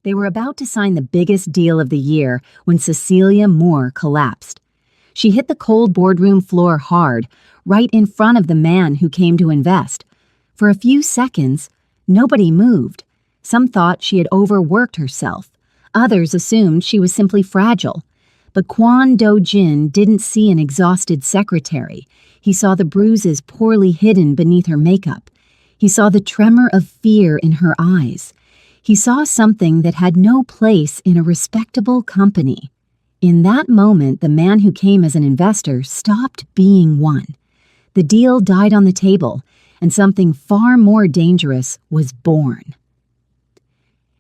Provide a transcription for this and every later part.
They were about to sign the biggest deal of the year when Cecilia Moore collapsed. She hit the cold boardroom floor hard, right in front of the man who came to invest. For a few seconds, nobody moved. Some thought she had overworked herself. Others assumed she was simply fragile. But Kwon Do-jin didn't see an exhausted secretary. He saw the bruises poorly hidden beneath her makeup. He saw the tremor of fear in her eyes. He saw something that had no place in a respectable company. In that moment, the man who came as an investor stopped being one. The deal died on the table, and something far more dangerous was born.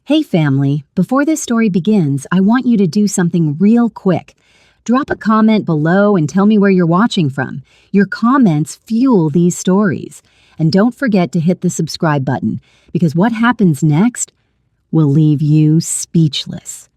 Hey family, before this story begins, I want you to do something real quick. Drop a comment below and tell me where you're watching from. Your comments fuel these stories. And don't forget to hit the subscribe button, because what happens next will leave you speechless.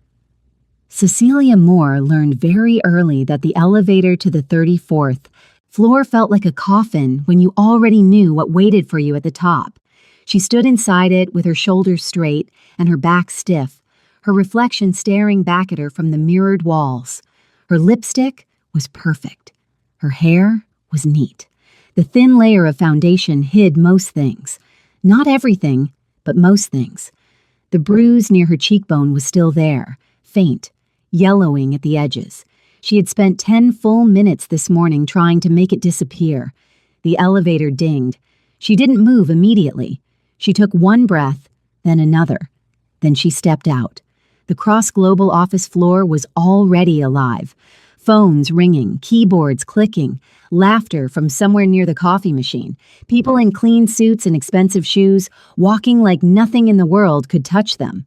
Cecilia Moore learned very early that the elevator to the 34th floor felt like a coffin when you already knew what waited for you at the top. She stood inside it with her shoulders straight and her back stiff, her reflection staring back at her from the mirrored walls. Her lipstick was perfect. Her hair was neat. The thin layer of foundation hid most things. Not everything, but most things. The bruise near her cheekbone was still there, faint, yellowing at the edges. She had spent 10 full minutes this morning trying to make it disappear. The elevator dinged. She didn't move immediately. She took one breath, then another. Then she stepped out. The cross-global office floor was already alive. Phones ringing, keyboards clicking, laughter from somewhere near the coffee machine, people in clean suits and expensive shoes, walking like nothing in the world could touch them.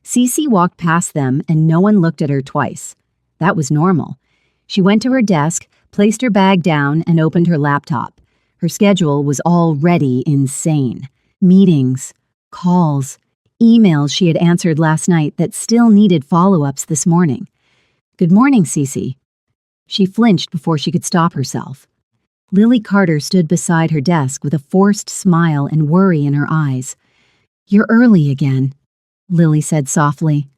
Cece walked past them and no one looked at her twice. That was normal. She went to her desk, placed her bag down, and opened her laptop. Her schedule was already insane. Meetings, calls, emails she had answered last night that still needed follow-ups this morning. Good morning, Cece. She flinched before she could stop herself. Lily Carter stood beside her desk with a forced smile and worry in her eyes. You're early again, Lily said softly.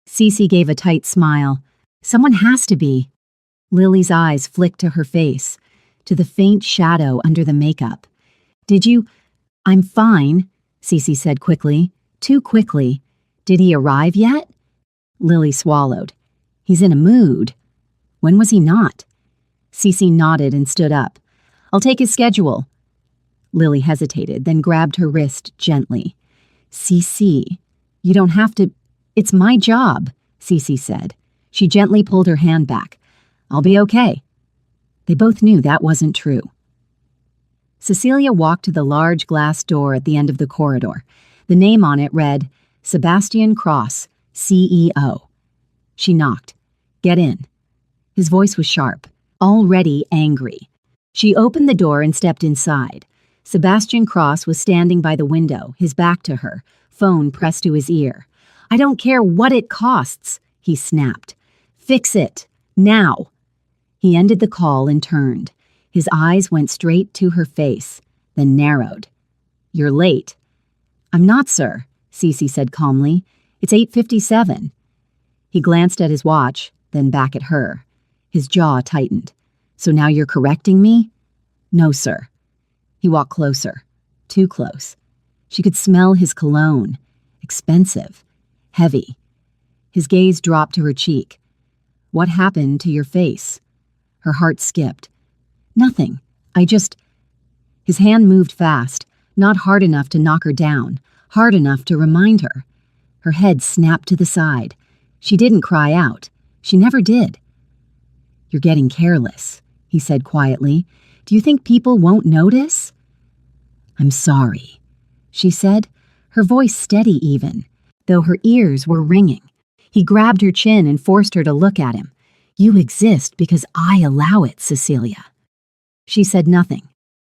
Cece gave a tight smile. Someone has to be. Lily's eyes flicked to her face, to the faint shadow under the makeup. Did you... I'm fine, Cece said quickly. Too quickly. Did he arrive yet? Lily swallowed. He's in a mood. When was he not? Cece nodded and stood up. I'll take his schedule. Lily hesitated, then grabbed her wrist gently. Cece, you don't have to... It's my job, Cece said. She gently pulled her hand back. I'll be okay. They both knew that wasn't true. Cecilia walked to the large glass door at the end of the corridor. The name on it read, Sebastian Cross, CEO. She knocked. Get in. His voice was sharp, already angry. She opened the door and stepped inside. Sebastian Cross was standing by the window, his back to her, phone pressed to his ear. I don't care what it costs, he snapped. Fix it. Now. He ended the call and turned. His eyes went straight to her face, then narrowed. You're late. I'm not, sir, Cece said calmly. It's 8:57. He glanced at his watch, then back at her. His jaw tightened. So now you're correcting me? No, sir. He walked closer. Too close. She could smell his cologne. Expensive. Heavy. His gaze dropped to her cheek. What happened to your face? Her heart skipped. Nothing. His hand moved fast, not hard enough to knock her down, hard enough to remind her. Her head snapped to the side. She didn't cry out. She never did. You're getting careless, he said quietly. Do you think people won't notice? I'm sorry, she said, her voice steady even, though her ears were ringing. He grabbed her chin and forced her to look at him. You exist because I allow it, Cecilia. She said nothing.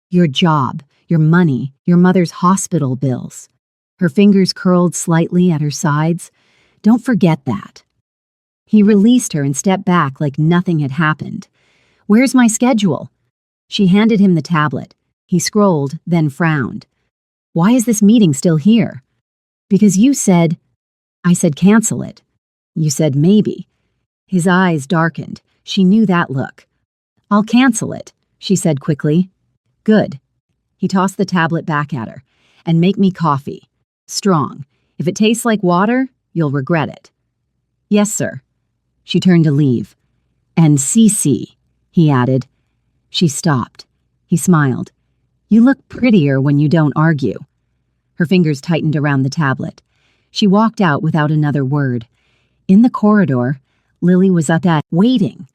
Your job, your money, your mother's hospital bills. Her fingers curled slightly at her sides. Don't forget that. He released her and stepped back like nothing had happened. Where's my schedule? She handed him the tablet. He scrolled, then frowned. Why is this meeting still here? Because you said... I said cancel it. You said maybe. His eyes darkened. She knew that look. I'll cancel it, she said quickly. Good. He tossed the tablet back at her. And make me coffee. Strong. If it tastes like water, you'll regret it. Yes, sir. She turned to leave. And CC, he added. She stopped. He smiled. You look prettier when you don't argue. Her fingers tightened around the tablet. She walked out without another word. In the corridor, Lily was at that, waiting.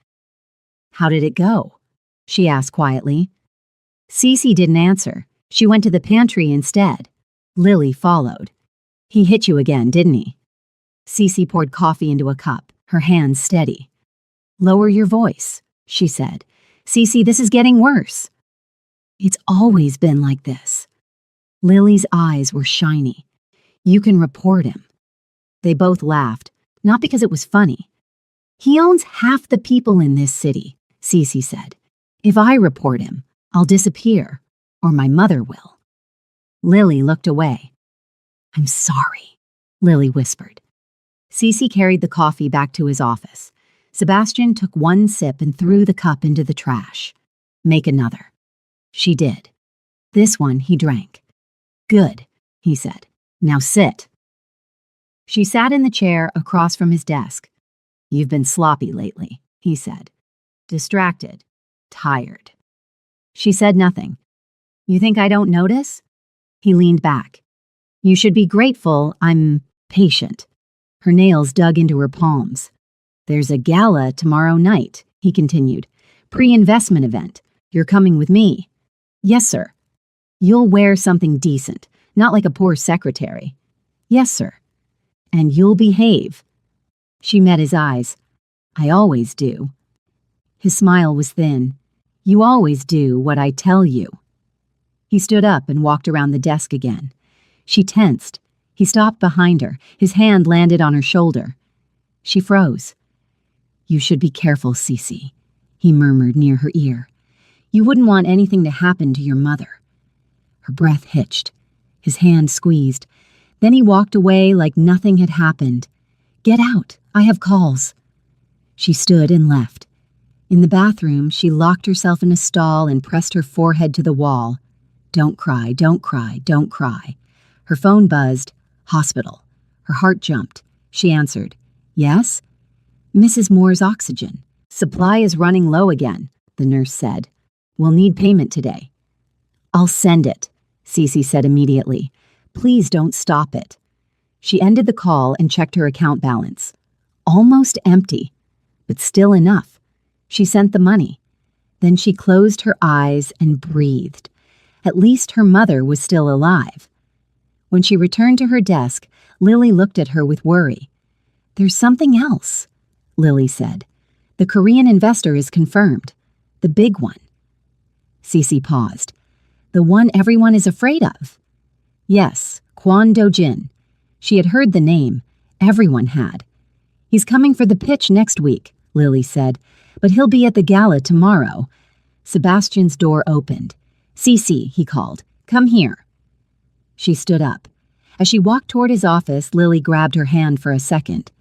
How did it go? She asked quietly. Cece didn't answer. She went to the pantry instead. Lily followed. He hit you again, didn't he? Cece poured coffee into a cup, her hands steady. Lower your voice, she said. Cece, this is getting worse. It's always been like this. Lily's eyes were shiny. You can report him. They both laughed, not because it was funny. He owns half the people in this city, Cece said. If I report him, I'll disappear, or my mother will. Lily looked away. I'm sorry, Lily whispered. Cece carried the coffee back to his office. Sebastian took one sip and threw the cup into the trash. Make another. She did. This one he drank. Good, he said. Now sit. She sat in the chair across from his desk. You've been sloppy lately, he said. Distracted. Tired. She said nothing. You think I don't notice? He leaned back. You should be grateful I'm patient. Her nails dug into her palms. There's a gala tomorrow night, he continued. Pre-investment event. You're coming with me. Yes, sir. You'll wear something decent, not like a poor secretary. Yes, sir. And you'll behave. She met his eyes. I always do. His smile was thin. You always do what I tell you. He stood up and walked around the desk again. She tensed. He stopped behind her. His hand landed on her shoulder. She froze. You should be careful, Cece, he murmured near her ear. You wouldn't want anything to happen to your mother. Her breath hitched. His hand squeezed. Then he walked away like nothing had happened. Get out. I have calls. She stood and left. In the bathroom, she locked herself in a stall and pressed her forehead to the wall. Don't cry, don't cry, don't cry. Her phone buzzed. Hospital. Her heart jumped. She answered. Yes? Mrs. Moore's oxygen. Supply is running low again, the nurse said. We'll need payment today. I'll send it, Cece said immediately. Please don't stop it. She ended the call and checked her account balance. Almost empty, but still enough. She sent the money. Then she closed her eyes and breathed. At least her mother was still alive. When she returned to her desk, Lily looked at her with worry. There's something else, Lily said. The Korean investor is confirmed. The big one. Cece paused. The one everyone is afraid of. Yes, Kwon Do-jin. She had heard the name. Everyone had. He's coming for the pitch next week, Lily said, but he'll be at the gala tomorrow. Sebastian's door opened. Cece, he called. Come here. She stood up. As she walked toward his office, Lily grabbed her hand for a second.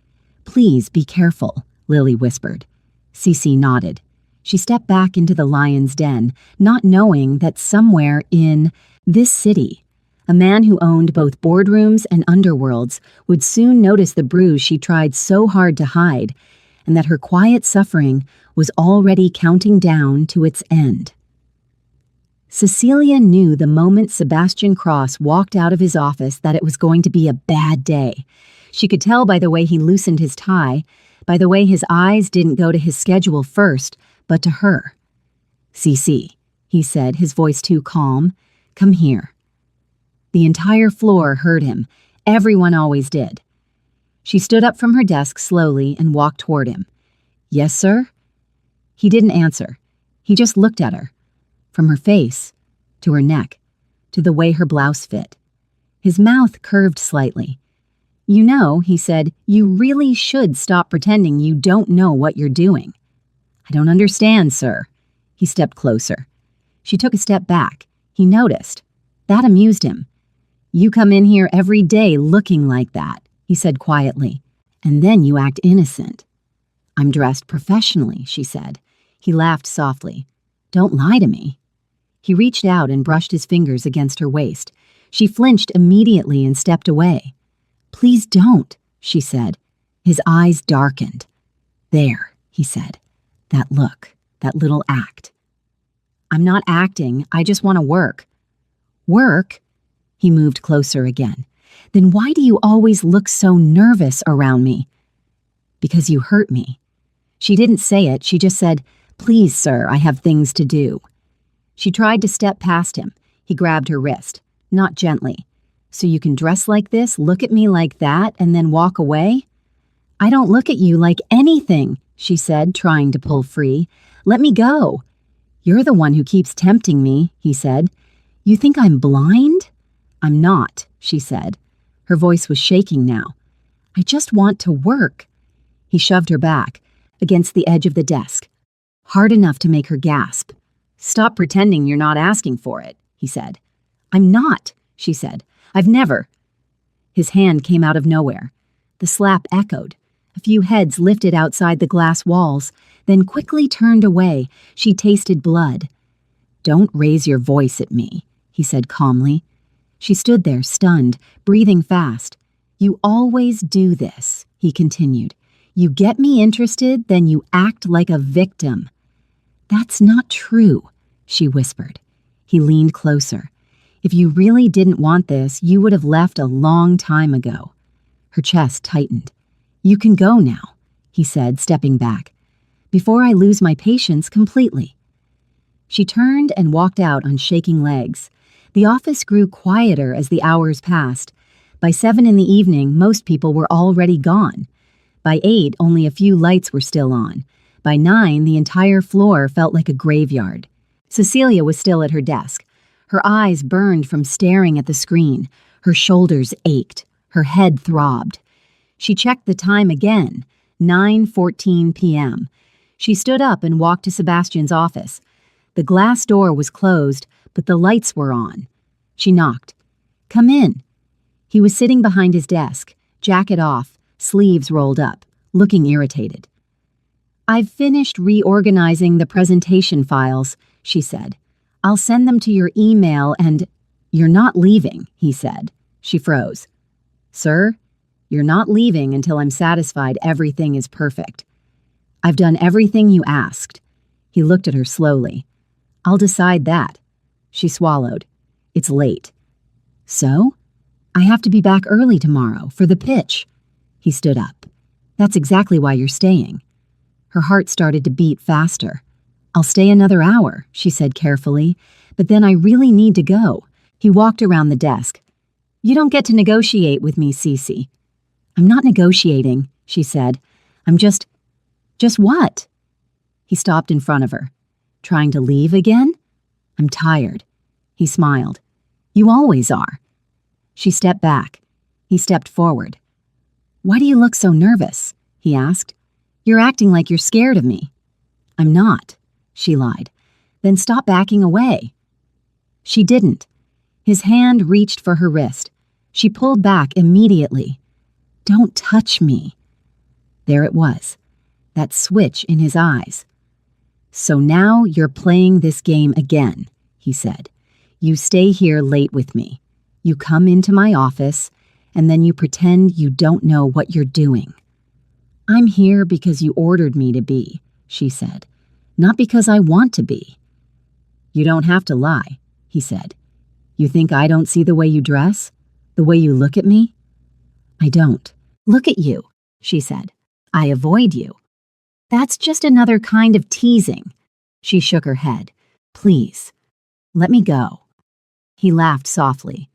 Please be careful, Lily whispered. Cece nodded. She stepped back into the lion's den, not knowing that somewhere in this city, a man who owned both boardrooms and underworlds would soon notice the bruise she tried so hard to hide, and that her quiet suffering was already counting down to its end. Cecilia knew the moment Sebastian Cross walked out of his office that it was going to be a bad day. She could tell by the way he loosened his tie, by the way his eyes didn't go to his schedule first, but to her. Cece, he said, his voice too calm, come here. The entire floor heard him. Everyone always did. She stood up from her desk slowly and walked toward him. Yes, sir? He didn't answer. He just looked at her. From her face, to her neck, to the way her blouse fit. His mouth curved slightly. You know, he said, you really should stop pretending you don't know what you're doing. I don't understand, sir. He stepped closer. She took a step back. He noticed. That amused him. You come in here every day looking like that, he said quietly, "and then you act innocent." "I'm dressed professionally," she said. He laughed softly. "Don't lie to me." He reached out and brushed his fingers against her waist. She flinched immediately and stepped away. "Please don't," she said. His eyes darkened. "There," he said. "That look, that little act." "I'm not acting, I just want to work." "Work?" He moved closer again. "Then why do you always look so nervous around me?" "Because you hurt me." She didn't say it, she just said, "Please, sir, I have things to do." She tried to step past him. He grabbed her wrist, not gently. "So you can dress like this, look at me like that, and then walk away?" "I don't look at you like anything," she said, trying to pull free. "Let me go." "You're the one who keeps tempting me," he said. "You think I'm blind?" "I'm not," she said. Her voice was shaking now. "I just want to work." He shoved her back, against the edge of the desk, hard enough to make her gasp. "Stop pretending you're not asking for it," he said. "I'm not," she said. "I've never." His hand came out of nowhere. The slap echoed. A few heads lifted outside the glass walls, then quickly turned away. She tasted blood. "Don't raise your voice at me," he said calmly. She stood there, stunned, breathing fast. "You always do this," he continued. "You get me interested, then you act like a victim." "That's not true," she whispered. He leaned closer. "If you really didn't want this, you would have left a long time ago." Her chest tightened. "You can go now," he said, stepping back, "before I lose my patience completely." She turned and walked out on shaking legs. The office grew quieter as the hours passed. By 7 in the evening, most people were already gone. By 8, only a few lights were still on. By 9, the entire floor felt like a graveyard. Cecilia was still at her desk. Her eyes burned from staring at the screen. Her shoulders ached. Her head throbbed. She checked the time again, 9:14 p.m. She stood up and walked to Sebastian's office. The glass door was closed, but the lights were on. She knocked. "Come in." He was sitting behind his desk, jacket off, sleeves rolled up, looking irritated. "I've finished reorganizing the presentation files," she said. "I'll send them to your email and—" "You're not leaving," he said. She froze. "Sir, you're not leaving until I'm satisfied everything is perfect." "I've done everything you asked." He looked at her slowly. "I'll decide that." She swallowed. "It's late." "So? I have to be back early tomorrow for the pitch." He stood up. "That's exactly why you're staying." Her heart started to beat faster. "I'll stay another hour," she said carefully, "but then I really need to go." He walked around the desk. "You don't get to negotiate with me, Cece." "I'm not negotiating," she said. "I'm just what?" He stopped in front of her. "Trying to leave again?" "I'm tired." He smiled. "You always are." She stepped back. He stepped forward. "Why do you look so nervous?" he asked. "You're acting like you're scared of me." "I'm not," she lied. "Then stop backing away." She didn't. His hand reached for her wrist. She pulled back immediately. "Don't touch me." There it was, that switch in his eyes. "So now you're playing this game again," he said. "You stay here late with me. You come into my office, and then you pretend you don't know what you're doing." "I'm here because you ordered me to be," she said, "not because I want to be." "You don't have to lie," he said. "You think I don't see the way you dress? The way you look at me?" "I don't look at you," she said. "I avoid you." "That's just another kind of teasing." She shook her head. "Please, let me go." He laughed softly.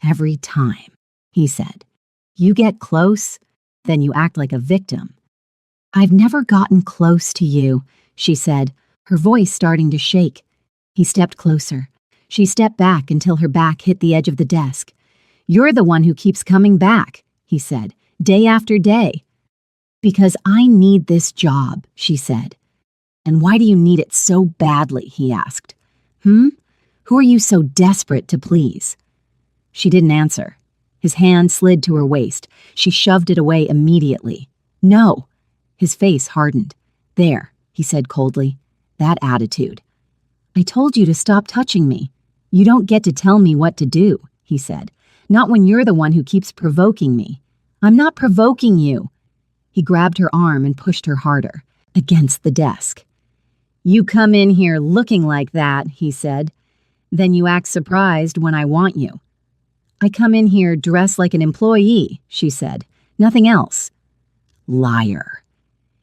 "Every time," he said, "you get close, then you act like a victim." "I've never gotten close to you," she said, her voice starting to shake. He stepped closer. She stepped back until her back hit the edge of the desk. "You're the one who keeps coming back," he said, "day after day." "Because I need this job," she said. "And why do you need it so badly?" he asked. Who are you so desperate to please?" She didn't answer. His hand slid to her waist. She shoved it away immediately. No. His face hardened. There, he said coldly. That attitude. I told you to stop touching me. You don't get to tell me what to do, he said. Not when you're the one who keeps provoking me. I'm not provoking you. He grabbed her arm and pushed her harder, against the desk. You come in here looking like that, he said. Then you act surprised when I want you. I come in here dressed like an employee, she said. Nothing else. Liar.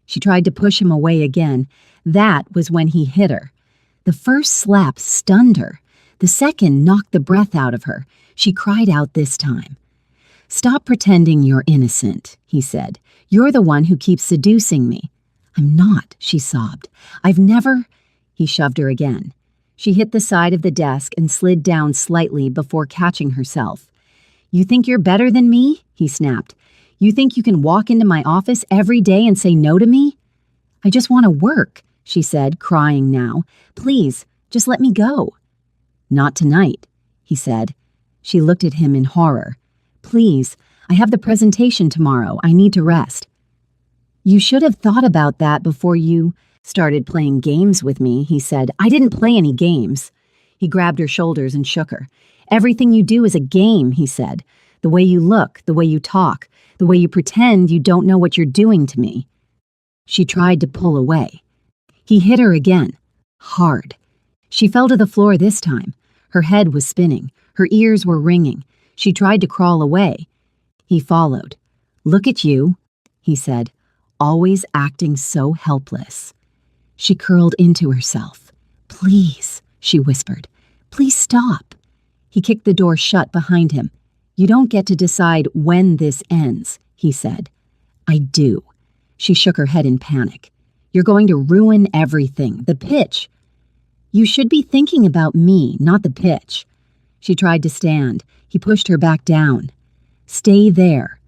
She tried to push him away again. That was when he hit her. The first slap stunned her. The second knocked the breath out of her. She cried out this time. Stop pretending you're innocent, he said. You're the one who keeps seducing me. I'm not, she sobbed. I've never... He shoved her again. She hit the side of the desk and slid down slightly before catching herself. You think you're better than me? He snapped. You think you can walk into my office every day and say no to me? I just want to work, she said, crying now. Please, just let me go. Not tonight, he said. She looked at him in horror. Please, I have the presentation tomorrow. I need to rest. You should have thought about that before you started playing games with me, he said. I didn't play any games. He grabbed her shoulders and shook her. Everything you do is a game, he said. The way you look, the way you talk, the way you pretend you don't know what you're doing to me. She tried to pull away. He hit her again, hard. She fell to the floor this time. Her head was spinning. Her ears were ringing. She tried to crawl away. He followed. Look at you, he said, always acting so helpless. She curled into herself. Please, she whispered. Please stop. He kicked the door shut behind him. You don't get to decide when this ends, he said. I do. She shook her head in panic. You're going to ruin everything. The pitch. You should be thinking about me, not the pitch. She tried to stand. He pushed her back down. Stay there.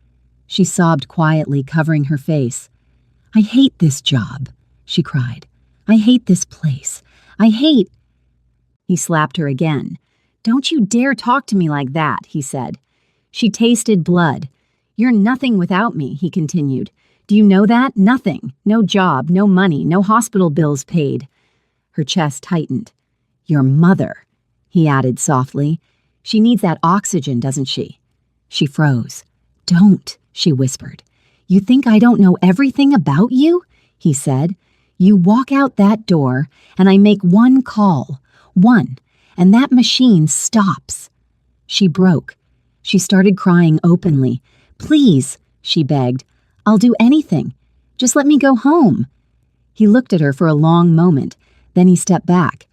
She sobbed quietly, covering her face. I hate this job, she cried. I hate this place. I hate... He slapped her again. Don't you dare talk to me like that, he said. She tasted blood. You're nothing without me, he continued. Do you know that? Nothing. No job, no money, no hospital bills paid. Her chest tightened. Your mother, he added softly. She needs that oxygen, doesn't she? She froze. Don't, she whispered. You think I don't know everything about you? He said. You walk out that door, and I make one call. One. And that machine stops. She broke. She started crying openly. Please, she begged. I'll do anything. Just let me go home. He looked at her for a long moment. Then he stepped back.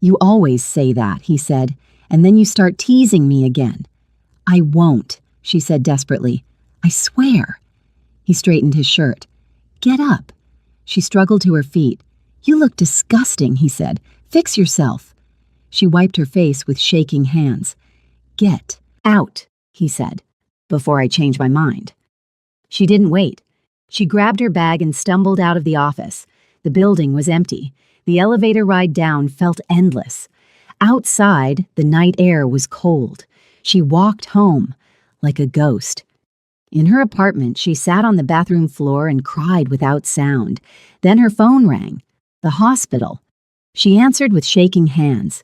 You always say that, he said, and then you start teasing me again. I won't, she said desperately. I swear. He straightened his shirt. Get up. She struggled to her feet. You look disgusting, he said. Fix yourself. She wiped her face with shaking hands. Get out, he said, before I change my mind. She didn't wait. She grabbed her bag and stumbled out of the office. The building was empty. The elevator ride down felt endless. Outside, the night air was cold. She walked home like a ghost. In her apartment, she sat on the bathroom floor and cried without sound. Then her phone rang. The hospital. She answered with shaking hands.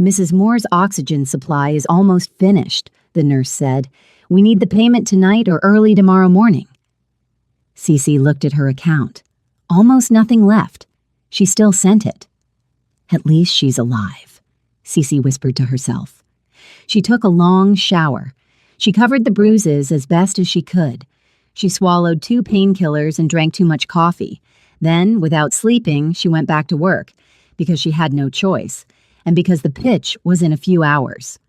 Mrs. Moore's oxygen supply is almost finished, the nurse said. We need the payment tonight or early tomorrow morning. Cece looked at her account. Almost nothing left. She still sent it. At least she's alive, Cece whispered to herself. She took a long shower. She covered the bruises as best as she could. She swallowed 2 painkillers and drank too much coffee. Then, without sleeping, she went back to work, because she had no choice, and because the pitch was in a few hours.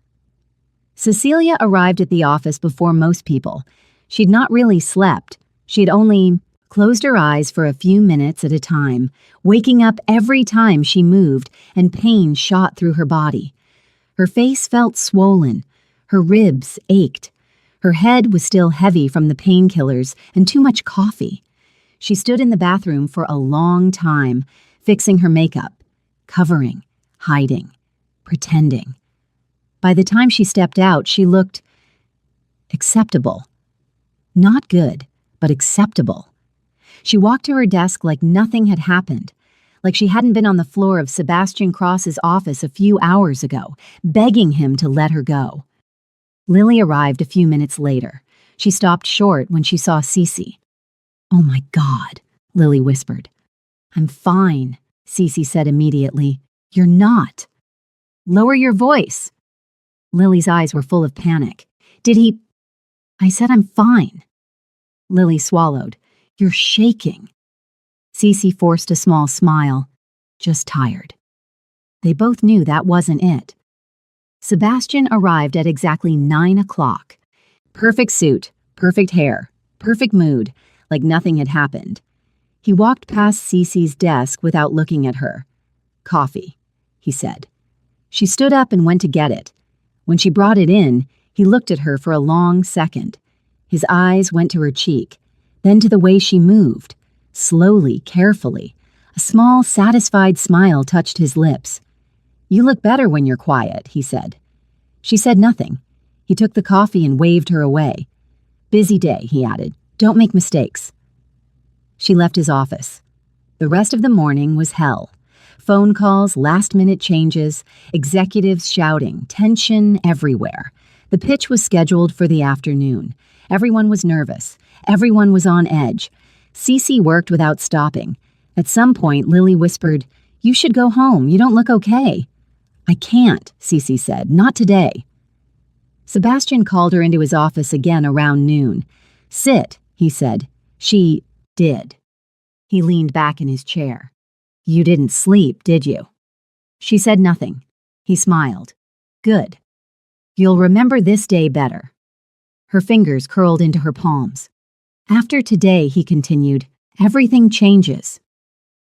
Cecilia arrived at the office before most people. She'd not really slept. She'd only closed her eyes for a few minutes at a time, waking up every time she moved, and pain shot through her body. Her face felt swollen. Her ribs ached. Her head was still heavy from the painkillers and too much coffee. She stood in the bathroom for a long time, fixing her makeup, covering, hiding, pretending. By the time she stepped out, she looked acceptable. Not good, but acceptable. She walked to her desk like nothing had happened, like she hadn't been on the floor of Sebastian Cross's office a few hours ago, begging him to let her go. Lily arrived a few minutes later. She stopped short when she saw Cece. "Oh my God," Lily whispered. "I'm fine," Cece said immediately. "You're not." "Lower your voice." Lily's eyes were full of panic. "Did he—" "I said I'm fine." Lily swallowed. "You're shaking." Cece forced a small smile. "Just tired." They both knew that wasn't it. Sebastian arrived at exactly 9 o'clock. Perfect suit, perfect hair, perfect mood, like nothing had happened. He walked past Cece's desk without looking at her. "Coffee," he said. She stood up and went to get it. When she brought it in, he looked at her for a long second. His eyes went to her cheek, then to the way she moved, slowly, carefully. A small, satisfied smile touched his lips. "You look better when you're quiet," he said. She said nothing. He took the coffee and waved her away. "Busy day," he added. "Don't make mistakes." She left his office. The rest of the morning was hell. Phone calls, last-minute changes, executives shouting, tension everywhere. The pitch was scheduled for the afternoon. Everyone was nervous. Everyone was on edge. Cece worked without stopping. At some point, Lily whispered, "You should go home. You don't look okay." "I can't," Cece said. "Not today." Sebastian called her into his office again around noon. "Sit," he said. She did. He leaned back in his chair. "You didn't sleep, did you?" She said nothing. He smiled. "Good. You'll remember this day better." Her fingers curled into her palms. "After today," he continued, "everything changes."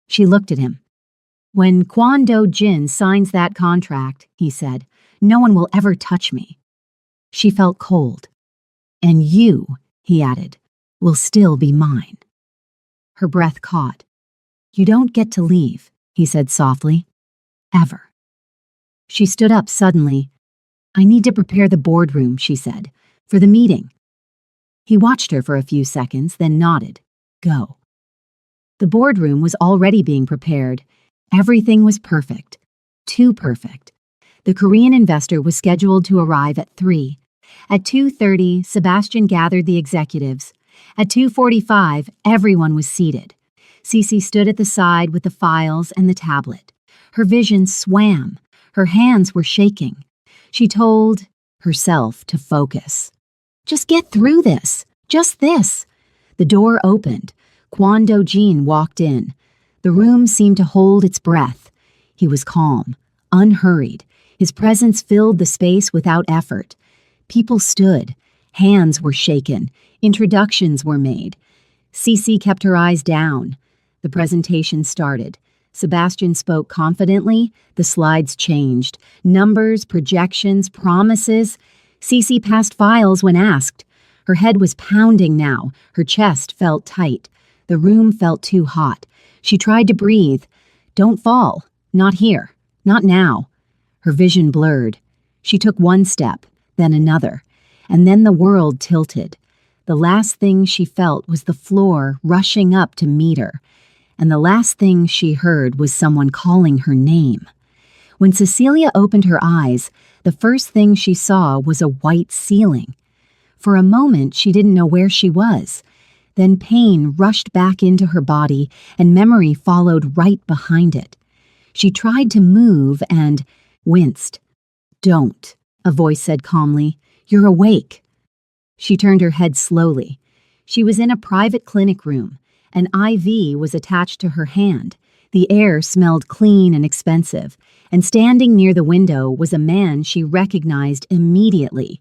She looked at him. "When Kwon Do-jin signs that contract," he said, "no one will ever touch me." She felt cold. "And you," he added, "will still be mine." Her breath caught. "You don't get to leave," he said softly. "Ever." She stood up suddenly. "I need to prepare the boardroom," she said, "for the meeting." He watched her for a few seconds, then nodded. "Go." The boardroom was already being prepared. Everything was perfect. Too perfect. The Korean investor was scheduled to arrive at 3. At 2:30, Sebastian gathered the executives. At 2:45, everyone was seated. Cece stood at the side with the files and the tablet. Her vision swam. Her hands were shaking. She told herself to focus. "Just get through this. Just this." The door opened. Kwon Do-jin walked in. The room seemed to hold its breath. He was calm, unhurried. His presence filled the space without effort. People stood. Hands were shaken. Introductions were made. Cece kept her eyes down. The presentation started. Sebastian spoke confidently. The slides changed. Numbers, projections, promises. Cece passed files when asked. Her head was pounding now. Her chest felt tight. The room felt too hot. She tried to breathe. "Don't fall. Not here. Not now." Her vision blurred. She took one step, then another, and then the world tilted. The last thing she felt was the floor rushing up to meet her, and the last thing she heard was someone calling her name. When Cecilia opened her eyes, the first thing she saw was a white ceiling. For a moment, she didn't know where she was. Then pain rushed back into her body, and memory followed right behind it. She tried to move and winced. "Don't," a voice said calmly. "You're awake." She turned her head slowly. She was in a private clinic room. An IV was attached to her hand. The air smelled clean and expensive, and standing near the window was a man she recognized immediately.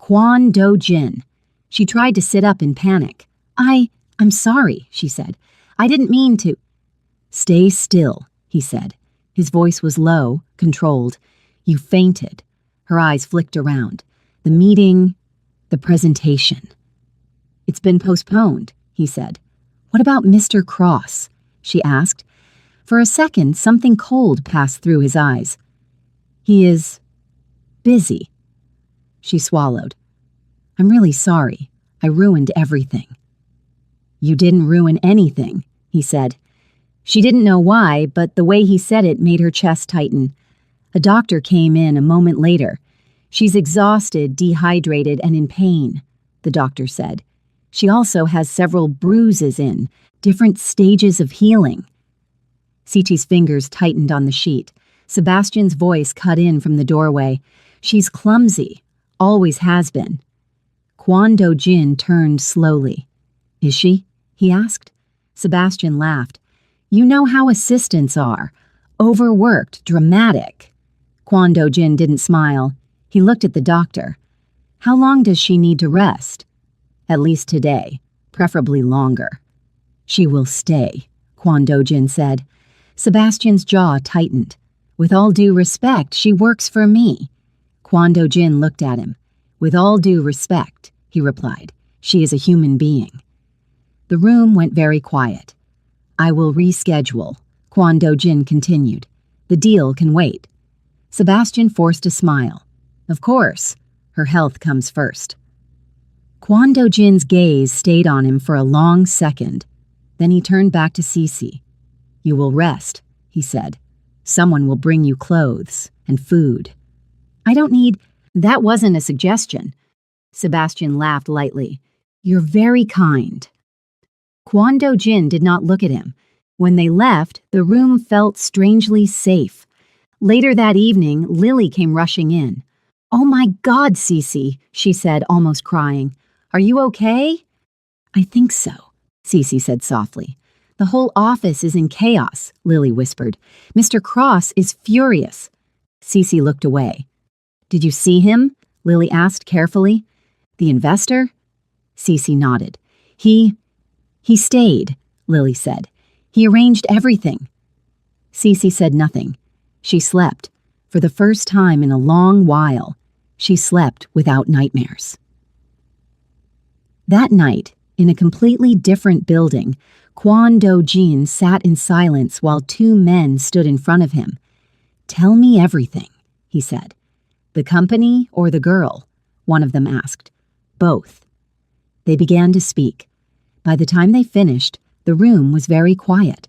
Kwon Do-jin. She tried to sit up in panic. I'm sorry," she said. "I didn't mean to." "Stay still," he said. His voice was low, controlled. "You fainted." Her eyes flicked around. "The meeting, the presentation." "It's been postponed," he said. "What about Mr. Cross?" she asked. For a second, something cold passed through his eyes. "He is busy." She swallowed. I'm really sorry. I ruined everything." "You didn't ruin anything," he said. She didn't know why, but the way he said it made her chest tighten. A doctor came in a moment later. "She's exhausted, dehydrated, and in pain," the doctor said. "She also has several bruises in different stages of healing." Sichi's fingers tightened on the sheet. Sebastian's voice cut in from the doorway. "She's clumsy. Always has been." Kwon Do-jin turned slowly. "Is she?" he asked. Sebastian laughed. "You know how assistants are. Overworked, dramatic." Kwon Do-jin didn't smile. He looked at the doctor. "How long does she need to rest?" "At least today, preferably longer." "She will stay," Kwon Do-jin said. Sebastian's jaw tightened. "With all due respect, she works for me." Kwon Do-jin looked at him. "With all due respect," he replied, "she is a human being." The room went very quiet. "I will reschedule," Kwon Do-jin continued. "The deal can wait." Sebastian forced a smile. "Of course. Her health comes first." Kwon Do-jin's gaze stayed on him for a long second. Then he turned back to Cece. "You will rest," he said. "Someone will bring you clothes and food." "I don't need—" "That wasn't a suggestion." Sebastian laughed lightly. "You're very kind." Kwon Do-jin did not look at him. When they left, the room felt strangely safe. Later that evening, Lily came rushing in. "Oh my God, Cece," she said, almost crying. "Are you okay?" "I think so," Cece said softly. "The whole office is in chaos," Lily whispered. "Mr. Cross is furious." Cece looked away. "Did you see him?" Lily asked carefully. "The investor?" Cece nodded. He stayed," Lily said. "He arranged everything." Cece said nothing. She slept. For the first time in a long while, she slept without nightmares. That night, in a completely different building, Kwon Do-jin sat in silence while two men stood in front of him. "Tell me everything," he said. "The company or the girl?" one of them asked. "Both." They began to speak. By the time they finished, the room was very quiet.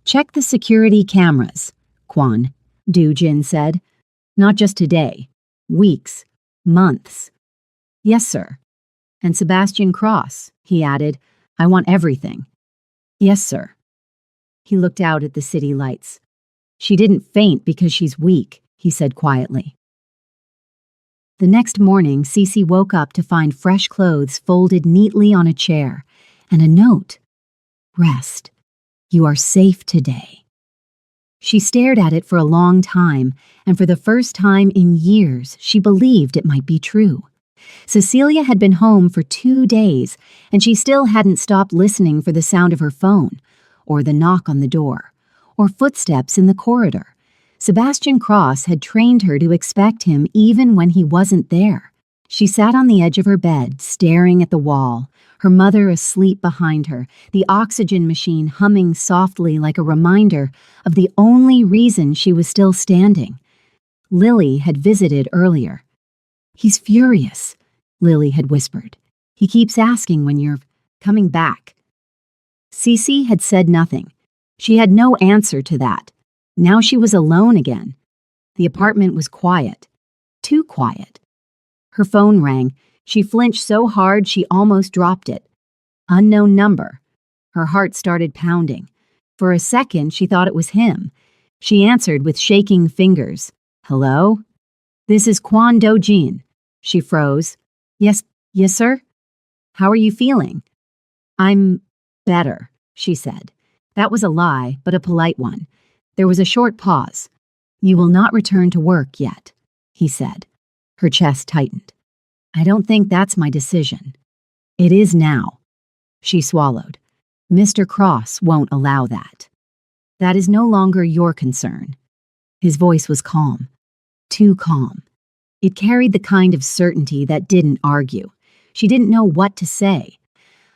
"Check the security cameras," Kwon Do-jin said. "Not just today. Weeks. Months." "Yes, sir." "And Sebastian Cross," he added. "I want everything." "Yes, sir." He looked out at the city lights. "She didn't faint because she's weak," he said quietly. The next morning, Cece woke up to find fresh clothes folded neatly on a chair and a note. "Rest. You are safe today." She stared at it for a long time, and for the first time in years, she believed it might be true. Cecilia had been home for 2 days, and she still hadn't stopped listening for the sound of her phone, or the knock on the door, or footsteps in the corridor. Sebastian Cross had trained her to expect him even when he wasn't there. She sat on the edge of her bed, staring at the wall, her mother asleep behind her, the oxygen machine humming softly like a reminder of the only reason she was still standing. Lily had visited earlier. "He's furious," Lily had whispered. "He keeps asking when you're coming back." Cece had said nothing. She had no answer to that. Now she was alone again. The apartment was quiet. Too quiet. Her phone rang. She flinched so hard she almost dropped it. Unknown number. Her heart started pounding. For a second, she thought it was him. She answered with shaking fingers. "Hello? This is Kwon Do-jin." She froze. Yes, sir? "How are you feeling?" "I'm better," she said. That was a lie, but a polite one. There was a short pause. "You will not return to work yet," he said. Her chest tightened. "I don't think that's my decision." "It is now." She swallowed. "Mr. Cross won't allow that." "That is no longer your concern." His voice was calm. Too calm. It carried the kind of certainty that didn't argue. She didn't know what to say.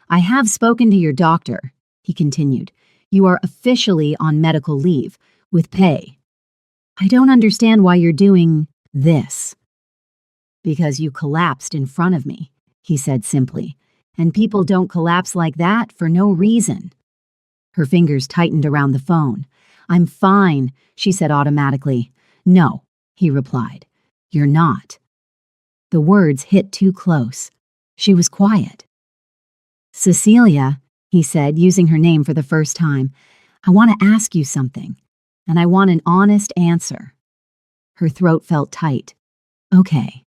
"I have spoken to your doctor," he continued. "You are officially on medical leave, with pay." "I don't understand why you're doing this." "Because you collapsed in front of me," he said simply. And people don't collapse like that for no reason. Her fingers tightened around the phone. I'm fine, she said automatically. No, he replied. You're not. The words hit too close. She was quiet. Cecilia, he said, using her name for the first time, I want to ask you something, and I want an honest answer. Her throat felt tight. Okay.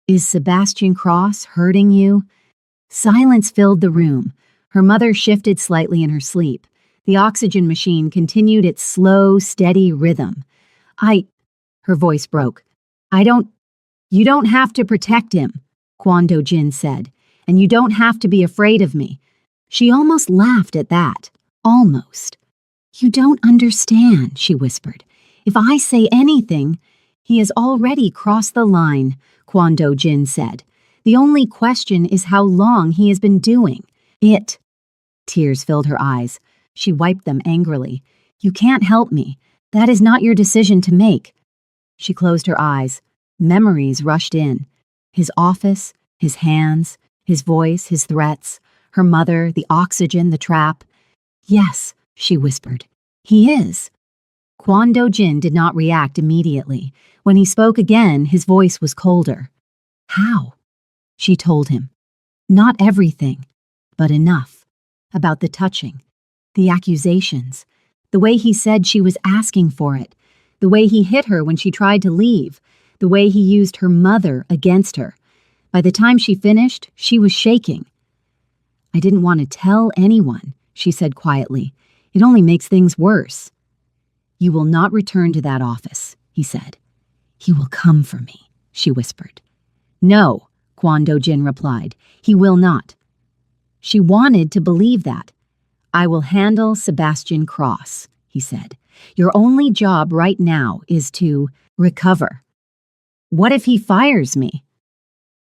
Is Sebastian Cross hurting you? Silence filled the room. Her mother shifted slightly in her sleep. The oxygen machine continued its slow, steady rhythm. Her voice broke. You don't have to protect him, Kwon Do-jin said, and you don't have to be afraid of me. She almost laughed at that. Almost. You don't understand, she whispered. If I say anything, he has already crossed the line, Kwon Do-jin said. The only question is how long he has been doing it. Tears filled her eyes. She wiped them angrily. You can't help me. That is not your decision to make. She closed her eyes. Memories rushed in. His office, his hands, his voice, his threats, her mother, the oxygen, the trap. Yes, she whispered. He is. Kwon Do-jin did not react immediately. When he spoke again, his voice was colder. How? She told him. Not everything, but enough. About the touching, the accusations, the way he said she was asking for it, the way he hit her when she tried to leave, the way he used her mother against her. By the time she finished, she was shaking. I didn't want to tell anyone, she said quietly. It only makes things worse. You will not return to that office, he said. He will come for me, she whispered. No, Kwon Do-jin replied. He will not. She wanted to believe that. I will handle Sebastian Cross, he said. Your only job right now is to recover. What if he fires me?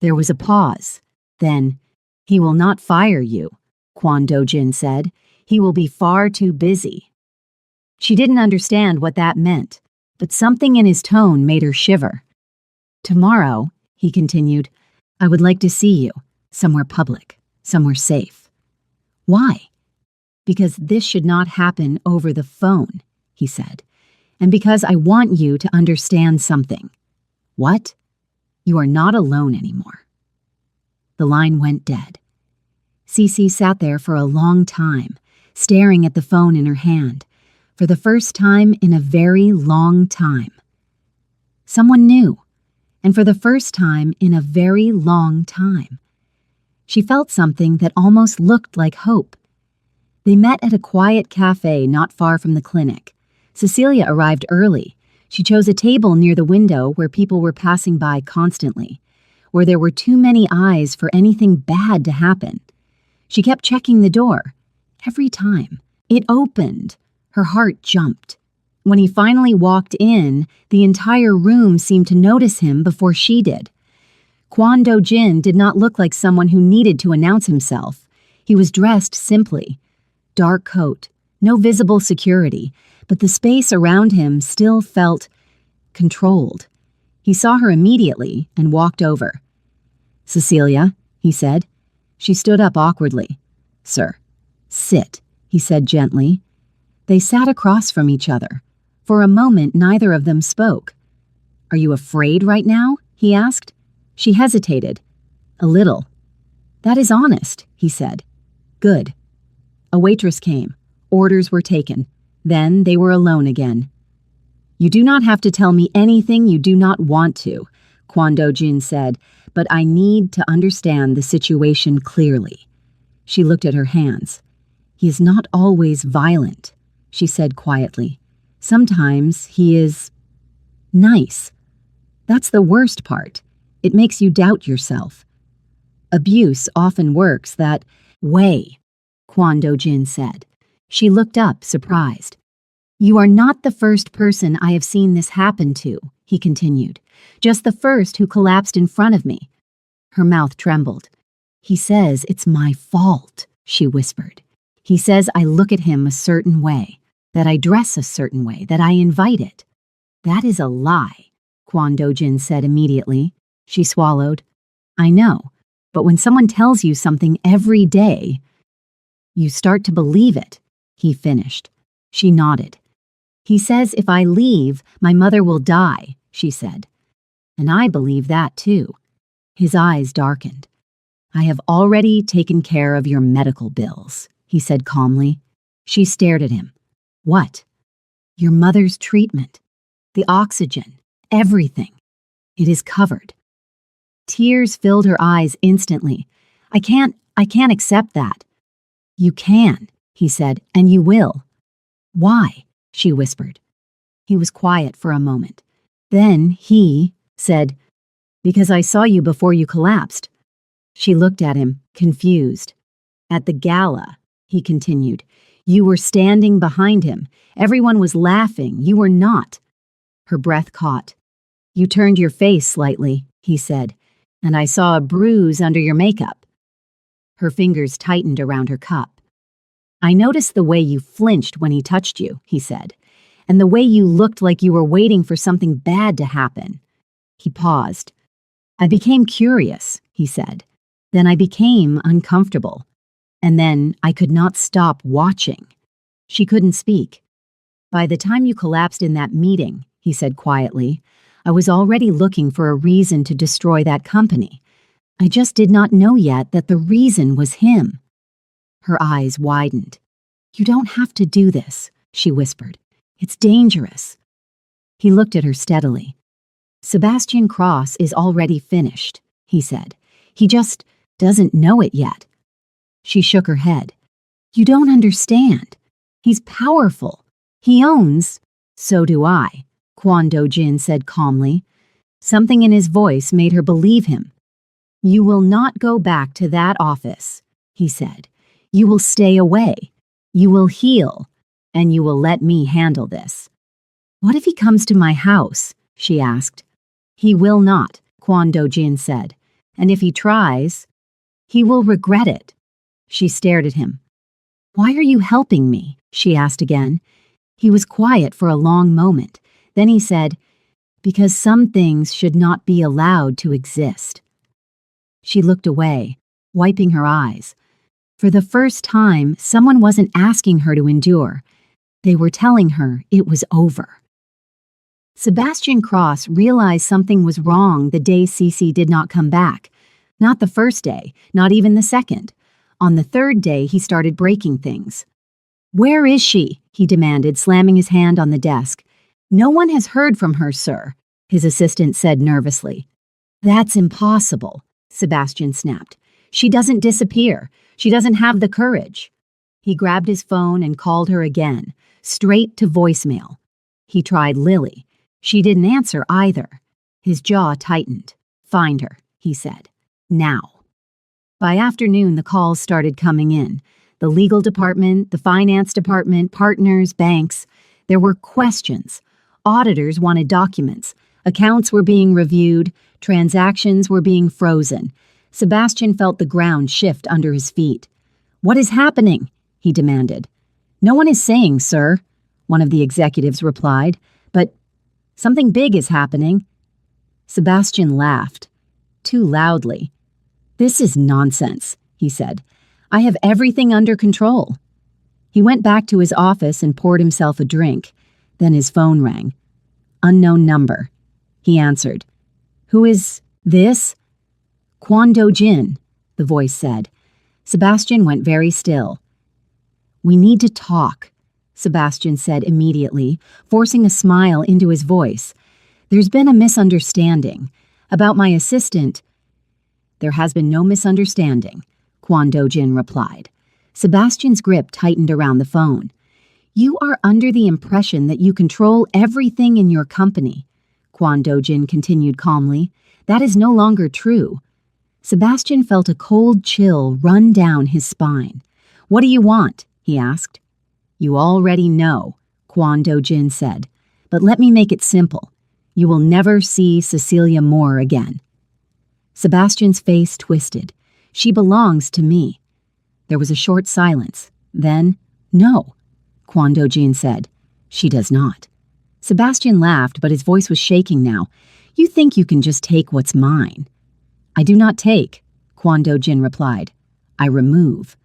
There was a pause. Then, he will not fire you, Kwon Do-jin said. He will be far too busy. She didn't understand what that meant, but something in his tone made her shiver. Tomorrow, he continued, I would like to see you, somewhere public, somewhere safe. Why? Because this should not happen over the phone, he said, and because I want you to understand something. What? You are not alone anymore. The line went dead. Cece sat there for a long time, staring at the phone in her hand, for the first time in a very long time. Someone new, and for the first time in a very long time. She felt something that almost looked like hope. They met at a quiet cafe not far from the clinic. Cecilia arrived early. She chose a table near the window where people were passing by constantly, where there were too many eyes for anything bad to happen. She kept checking the door. Every time it opened, her heart jumped. When he finally walked in, the entire room seemed to notice him before she did. Kwon Do-jin did not look like someone who needed to announce himself. He was dressed simply. Dark coat, no visible security, but the space around him still felt controlled. He saw her immediately and walked over. Cecilia, he said. She stood up awkwardly. Sir. Sit, he said gently. They sat across from each other. For a moment, neither of them spoke. Are you afraid right now? He asked. She hesitated. A little. That is honest, he said. Good. A waitress came. Orders were taken. Then they were alone again. You do not have to tell me anything you do not want to, Kwon Do-jin said, but I need to understand the situation clearly. She looked at her hands. He is not always violent, she said quietly. Sometimes he is nice. That's the worst part. It makes you doubt yourself. Abuse often works that way, Kwon Do-jin said. She looked up, surprised. You are not the first person I have seen this happen to, he continued. Just the first who collapsed in front of me. Her mouth trembled. He says it's my fault, she whispered. He says I look at him a certain way, that I dress a certain way, that I invite it. That is a lie, Kwon Do-jin said immediately. She swallowed. I know. But when someone tells you something every day, you start to believe it, he finished. She nodded. He says if I leave, my mother will die, she said. And I believe that too. His eyes darkened. I have already taken care of your medical bills, he said calmly. She stared at him. What? Your mother's treatment. The oxygen. Everything. It is covered. Tears filled her eyes instantly. I can't accept that. You can, he said, and you will. Why? She whispered. He was quiet for a moment. Then he said, because I saw you before you collapsed. She looked at him, confused. At the gala, he continued, you were standing behind him. Everyone was laughing. You were not. Her breath caught. You turned your face slightly, he said, and I saw a bruise under your makeup. Her fingers tightened around her cup. I noticed the way you flinched when he touched you, he said, and the way you looked like you were waiting for something bad to happen. He paused. I became curious, he said. Then I became uncomfortable. And then I could not stop watching. She couldn't speak. By the time you collapsed in that meeting, he said quietly, I was already looking for a reason to destroy that company. I just did not know yet that the reason was him. Her eyes widened. You don't have to do this, she whispered. It's dangerous. He looked at her steadily. Sebastian Cross is already finished, he said. He just doesn't know it yet. She shook her head. You don't understand. He's powerful. He owns. So do I, Kwon Do-jin said calmly. Something in his voice made her believe him. You will not go back to that office, he said. You will stay away. You will heal. And you will let me handle this. What if he comes to my house? She asked. He will not, Kwon Do-jin said. And if he tries, he will regret it. She stared at him. Why are you helping me? She asked again. He was quiet for a long moment. Then he said, because some things should not be allowed to exist. She looked away, wiping her eyes. For the first time, someone wasn't asking her to endure. They were telling her it was over. Sebastian Cross realized something was wrong the day Cece did not come back. Not the first day, not even the second. On the third day, he started breaking things. Where is she? He demanded, slamming his hand on the desk. No one has heard from her, sir, his assistant said nervously. That's impossible, Sebastian snapped. She doesn't disappear. She doesn't have the courage. He grabbed his phone and called her again, straight to voicemail. He tried Lily. She didn't answer either. His jaw tightened. Find her, he said. Now. By afternoon, the calls started coming in. The legal department, the finance department, partners, banks. There were questions. Auditors wanted documents. Accounts were being reviewed. Transactions were being frozen. Sebastian felt the ground shift under his feet. What is happening? He demanded. No one is saying, sir, one of the executives replied. But something big is happening. Sebastian laughed. Too loudly. This is nonsense, he said. I have everything under control. He went back to his office and poured himself a drink. Then his phone rang. Unknown number. He answered. Who is this? Kwon Do-jin, the voice said. Sebastian went very still. We need to talk, Sebastian said immediately, forcing a smile into his voice. There's been a misunderstanding. About my assistant. There has been no misunderstanding, Kwon Do-jin replied. Sebastian's grip tightened around the phone. You are under the impression that you control everything in your company, Kwon Do-jin continued calmly. That is no longer true. Sebastian felt a cold chill run down his spine. What do you want? He asked. You already know, Kwon Do-jin said. But let me make it simple. You will never see Cecilia Moore again. Sebastian's face twisted. She belongs to me. There was a short silence. Then, no, Kwon Do-jin said. She does not. Sebastian laughed, but his voice was shaking now. You think you can just take what's mine. I do not take, Kwon Do-jin replied. I remove.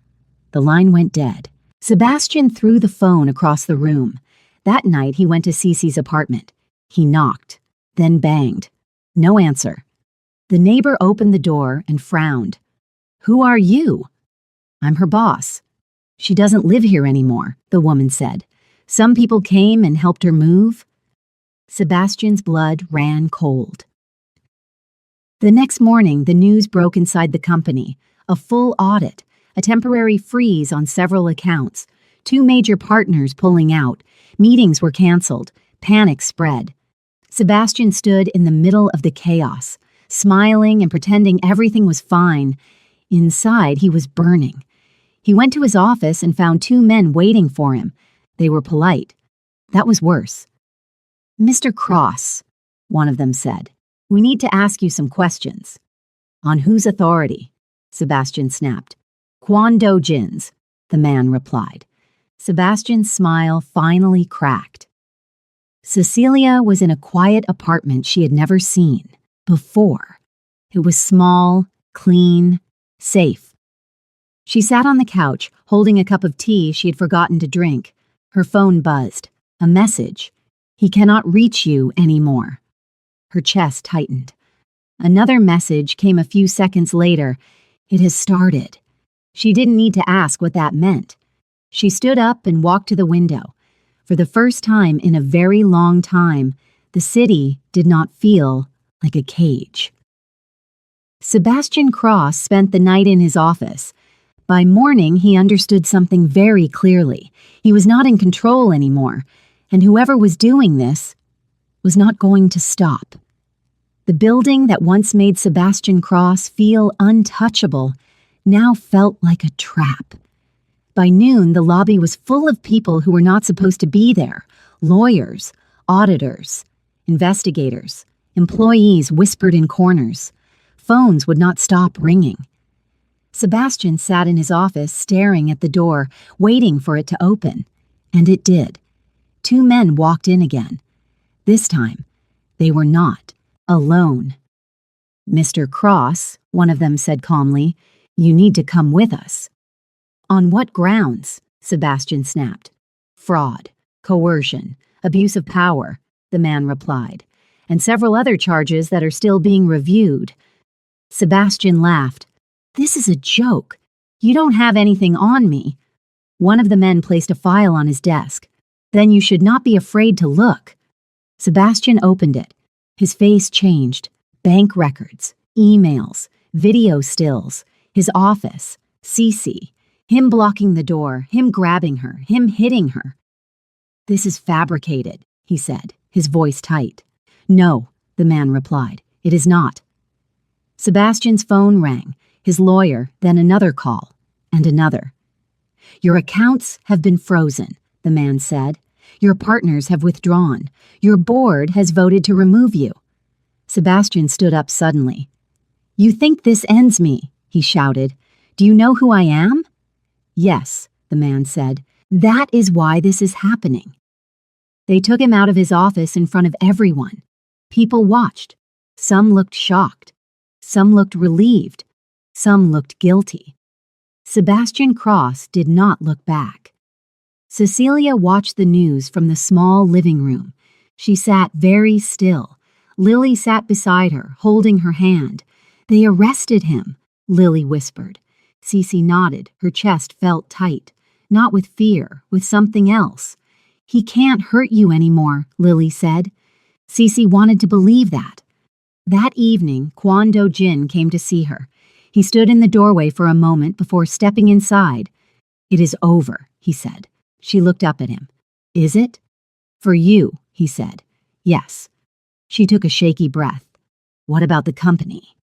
The line went dead. Sebastian threw the phone across the room. That night he went to Cece's apartment. He knocked, then banged. No answer. The neighbor opened the door and frowned. Who are you? I'm her boss. She doesn't live here anymore, the woman said. Some people came and helped her move. Sebastian's blood ran cold. The next morning, the news broke inside the company. A full audit, a temporary freeze on several accounts, 2 major partners pulling out, meetings were canceled, panic spread. Sebastian stood in the middle of the chaos, smiling and pretending everything was fine. Inside, he was burning. He went to his office and found 2 men waiting for him. They were polite. That was worse. Mr. Cross, one of them said, we need to ask you some questions. On whose authority? Sebastian snapped. Kwon Do-jin's, the man replied. Sebastian's smile finally cracked. Cecilia was in a quiet apartment she had never seen before. It was small, clean, safe. She sat on the couch, holding a cup of tea she had forgotten to drink. Her phone buzzed. A message. He cannot reach you anymore. Her chest tightened. Another message came a few seconds later. It has started. She didn't need to ask what that meant. She stood up and walked to the window. For the first time in a very long time, the city did not feel like a cage. Sebastian Cross spent the night in his office. By morning, he understood something very clearly. He was not in control anymore, and whoever was doing this was not going to stop. The building that once made Sebastian Cross feel untouchable now felt like a trap. By noon, the lobby was full of people who were not supposed to be there. Lawyers, auditors, investigators, employees whispered in corners. Phones would not stop ringing. Sebastian sat in his office staring at the door, waiting for it to open. And it did. 2 men walked in again. This time, they were not alone. Mr. Cross, one of them said calmly, you need to come with us. On what grounds? Sebastian snapped. Fraud, coercion, abuse of power, the man replied, and several other charges that are still being reviewed. Sebastian laughed. This is a joke. You don't have anything on me. One of the men placed a file on his desk. Then you should not be afraid to look. Sebastian opened it. His face changed. Bank records, emails, video stills, his office, Cece, him blocking the door, him grabbing her, him hitting her. This is fabricated, he said, his voice tight. No, the man replied. It is not. Sebastian's phone rang, his lawyer, then another call, and another. Your accounts have been frozen, the man said. Your partners have withdrawn. Your board has voted to remove you. Sebastian stood up suddenly. You think this ends me, he shouted. Do you know who I am? Yes, the man said. That is why this is happening. They took him out of his office in front of everyone. People watched. Some looked shocked. Some looked relieved. Some looked guilty. Sebastian Cross did not look back. Cecilia watched the news from the small living room. She sat very still. Lily sat beside her, holding her hand. They arrested him, Lily whispered. Cece nodded. Her chest felt tight. Not with fear, with something else. He can't hurt you anymore, Lily said. Cece wanted to believe that. That evening, Kwon Do-jin came to see her. He stood in the doorway for a moment before stepping inside. It is over, he said. She looked up at him. Is it? For you, he said. Yes. She took a shaky breath. What about the company?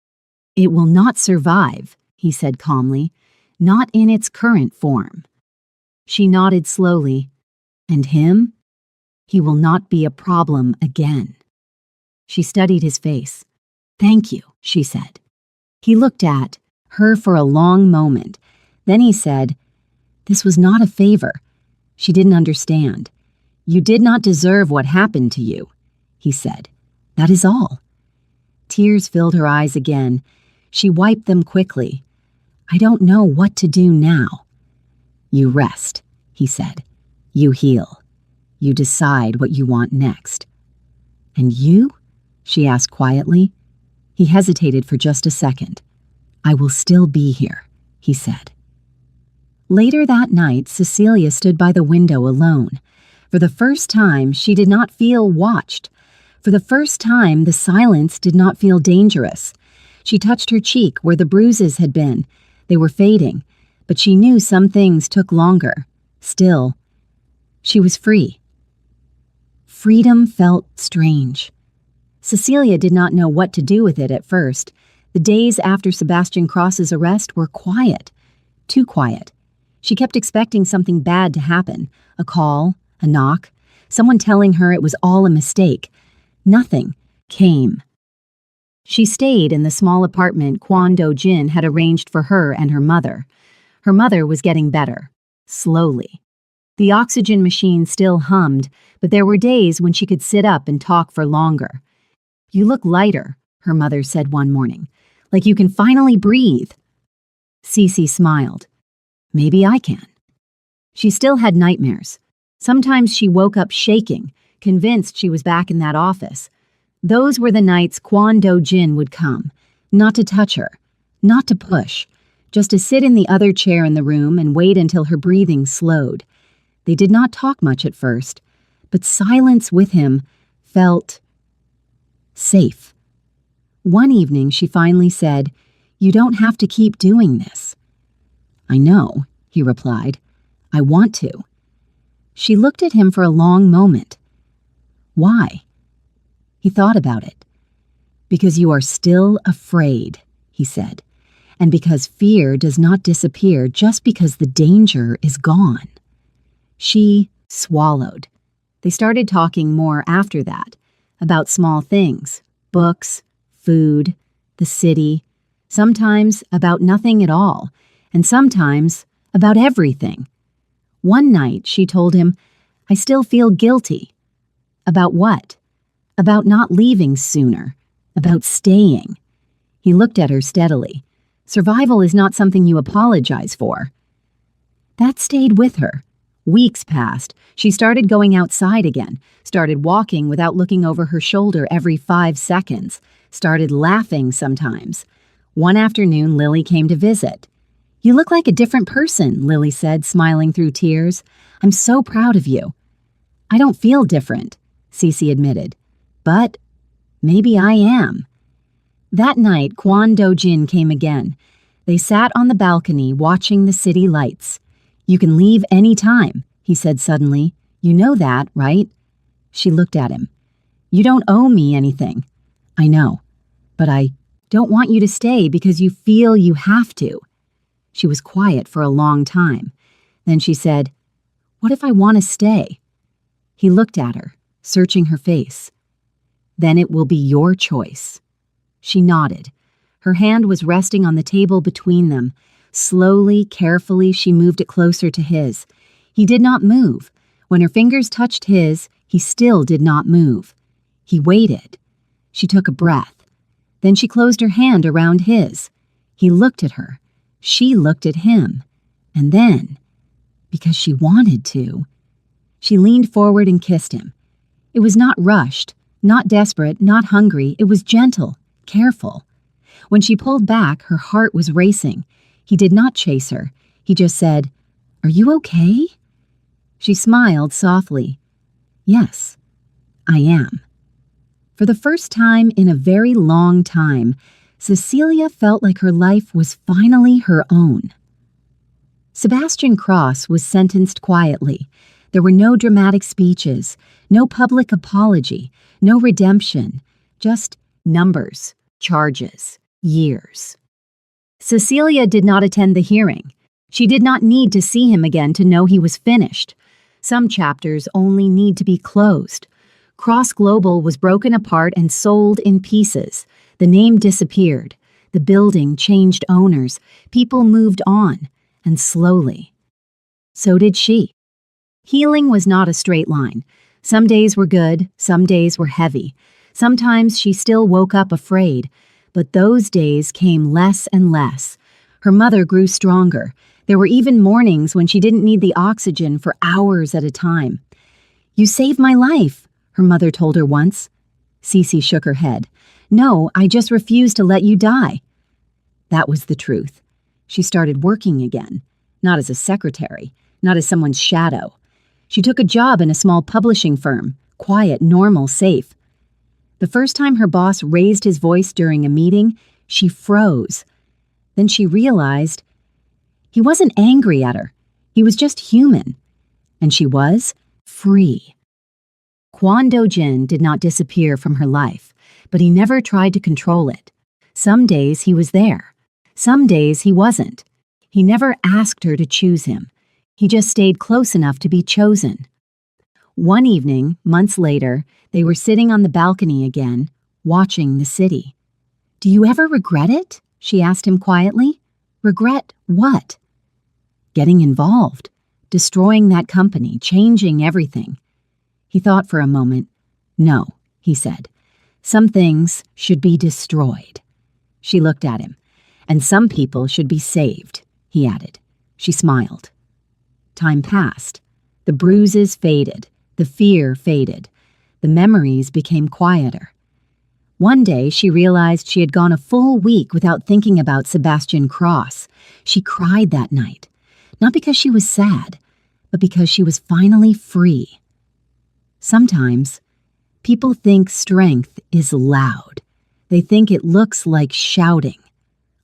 It will not survive, he said calmly. Not in its current form. She nodded slowly. And him? He will not be a problem again. She studied his face. Thank you, she said. He looked at her for a long moment. Then he said, This was not a favor. She didn't understand. You did not deserve what happened to you, he said. That is all. Tears filled her eyes again. She wiped them quickly. I don't know what to do now." "You rest," he said. "You heal. You decide what you want next." "And you?" she asked quietly. He hesitated for just a second. "I will still be here," he said. Later that night, Cecilia stood by the window alone. For the first time, she did not feel watched. For the first time, the silence did not feel dangerous. She touched her cheek where the bruises had been. They were fading, but she knew some things took longer. Still, she was free. Freedom felt strange. Cecilia did not know what to do with it at first. The days after Sebastian Cross's arrest were quiet. Too quiet. She kept expecting something bad to happen. A call, a knock, someone telling her it was all a mistake. Nothing came. She stayed in the small apartment Kwon Do-jin had arranged for her and her mother. Her mother was getting better, slowly. The oxygen machine still hummed, but there were days when she could sit up and talk for longer. "You look lighter," her mother said one morning, "like you can finally breathe." Cece smiled. "Maybe I can." She still had nightmares. Sometimes she woke up shaking, convinced she was back in that office. Those were the nights Kwon Do-jin would come, not to touch her, not to push, just to sit in the other chair in the room and wait until her breathing slowed. They did not talk much at first, but silence with him felt safe. One evening she finally said, "You don't have to keep doing this." "I know," he replied. "I want to." She looked at him for a long moment. "Why?" He thought about it. "Because you are still afraid," he said, "and because fear does not disappear just because the danger is gone." She swallowed. They started talking more after that, about small things, books, food, the city, sometimes about nothing at all, and sometimes about everything. One night she told him, "I still feel guilty." About what? About not leaving sooner, about staying. He looked at her steadily. "Survival is not something you apologize for." That stayed with her. Weeks passed. She started going outside again, started walking without looking over her shoulder every 5 seconds, started laughing sometimes. One afternoon, Lily came to visit. "You look like a different person," Lily said, smiling through tears. "I'm so proud of you." "I don't feel different," Cece admitted. "But maybe I am." That night, Kwon Do-jin came again. They sat on the balcony watching the city lights. "You can leave any time," he said suddenly. "You know that, right?" She looked at him. "You don't owe me anything." "I know, but I don't want you to stay because you feel you have to." She was quiet for a long time. Then she said, "What if I want to stay?" He looked at her, searching her face. "Then it will be your choice." She nodded. Her hand was resting on the table between them. Slowly, carefully, she moved it closer to his. He did not move. When her fingers touched his, he still did not move. He waited. She took a breath. Then she closed her hand around his. He looked at her. She looked at him. And then, because she wanted to, she leaned forward and kissed him. It was not rushed, not desperate, not hungry. It was gentle, careful. When she pulled back, her heart was racing. He did not chase her. He just said, "Are you okay?" She smiled softly. "Yes, I am." For the first time in a very long time, Cecilia felt like her life was finally her own. Sebastian Cross was sentenced quietly. There were no dramatic speeches, no public apology, no redemption, just numbers, charges, years. Cecilia did not attend the hearing. She did not need to see him again to know he was finished. Some chapters only need to be closed. Cross Global was broken apart and sold in pieces. The name disappeared. The building changed owners. People moved on, and slowly. So did she. Healing was not a straight line. Some days were good, some days were heavy. Sometimes she still woke up afraid, but those days came less and less. Her mother grew stronger. There were even mornings when she didn't need the oxygen for hours at a time. "You saved my life," her mother told her once. Cece shook her head. "No, I just refuse to let you die." That was the truth. She started working again, not as a secretary, not as someone's shadow. She took a job in a small publishing firm, quiet, normal, safe. The first time her boss raised his voice during a meeting, she froze. Then she realized he wasn't angry at her. He was just human. And she was free. Kwon Do-jin did not disappear from her life, but he never tried to control it. Some days he was there. Some days he wasn't. He never asked her to choose him. He just stayed close enough to be chosen. One evening, months later, they were sitting on the balcony again, watching the city. "Do you ever regret it?" she asked him quietly. "Regret what?" "Getting involved, destroying that company, changing everything." He thought for a moment. "No," he said. "Some things should be destroyed." She looked at him. "And some people should be saved," he added. She smiled. Time passed. The bruises faded. The fear faded. The memories became quieter. One day, she realized she had gone a full week without thinking about Sebastian Cross. She cried that night, not because she was sad, but because she was finally free. Sometimes, people think strength is loud. They think it looks like shouting,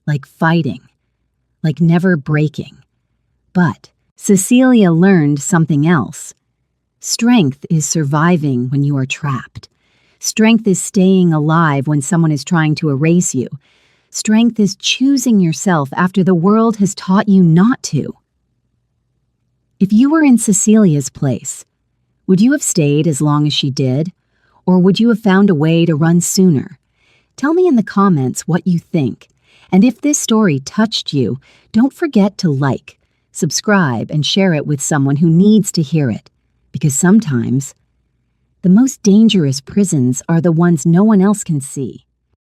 like fighting, like never breaking. But Cecilia learned something else. Strength is surviving when you are trapped. Strength is staying alive when someone is trying to erase you. Strength is choosing yourself after the world has taught you not to. If you were in Cecilia's place, would you have stayed as long as she did? Or would you have found a way to run sooner? Tell me in the comments what you think. And if this story touched you, don't forget to like, subscribe, and share it with someone who needs to hear it. Because sometimes, the most dangerous prisons are the ones no one else can see.